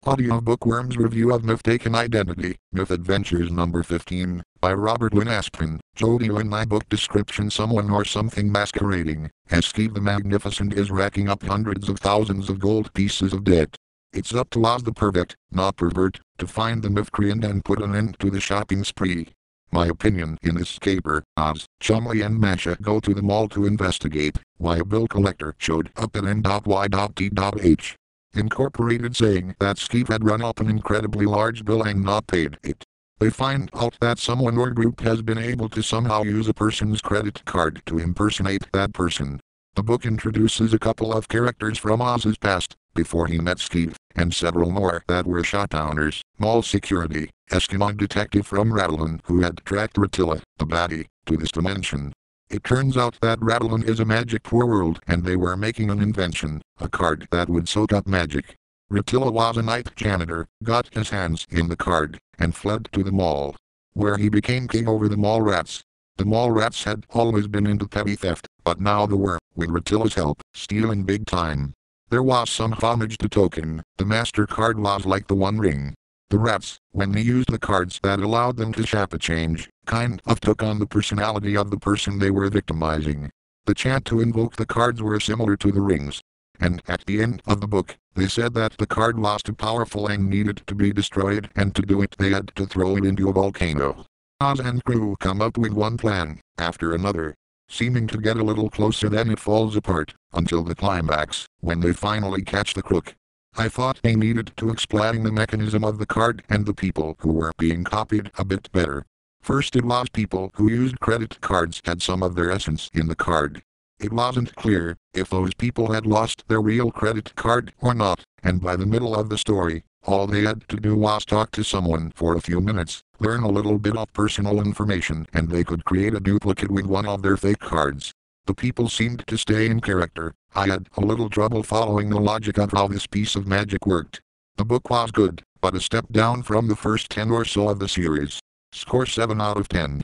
Audio Bookworms Review of Mythican Identity, Myth Adventures number 15, by Robert Lynn Aspin. Jodio in my book description: someone or something masquerading as Steve the Magnificent is racking up hundreds of thousands of gold pieces of debt. It's up to Oz the Pervert, not pervert, to find the miscreant and put an end to the shopping spree. My opinion: in this caper, Oz, Chumley and Masha go to the mall to investigate why a bill collector showed up at N.Y.T.H. Incorporated, saying that Steve had run up an incredibly large bill and not paid it. They find out that someone or group has been able to somehow use a person's credit card to impersonate that person. The book introduces a couple of characters from Oz's past, before he met Steve, and several more that were shutdowners, mall security, Eskimo detective from Rattlin who had tracked Ratilla, the baddie, to this dimension. It turns out that Rattlin is a magic poor world and they were making an invention, a card that would soak up magic. Ratilla was a night janitor, got his hands in the card, and fled to the mall, where he became king over the mall rats. The mall rats had always been into petty theft, but now they were, with Ratilla's help, stealing big time. There was some homage to Token. The master card was like the One Ring. The rats, when they used the cards that allowed them to shop a change, kind of took on the personality of the person they were victimizing. The chant to invoke the cards were similar to the rings. And at the end of the book, they said that the card was too powerful and needed to be destroyed, and to do it they had to throw it into a volcano. Oz and crew come up with one plan after another, seeming to get a little closer, then it falls apart, until the climax, when they finally catch the crook. I thought they needed to explain the mechanism of the card and the people who were being copied a bit better. First, it was people who used credit cards had some of their essence in the card. It wasn't clear if those people had lost their real credit card or not, and by the middle of the story, all they had to do was talk to someone for a few minutes, learn a little bit of personal information, and they could create a duplicate with one of their fake cards. The people seemed to stay in character. I had a little trouble following the logic of how this piece of magic worked. The book was good, but a step down from the first 10 or so of the series. Score 7 out of 10.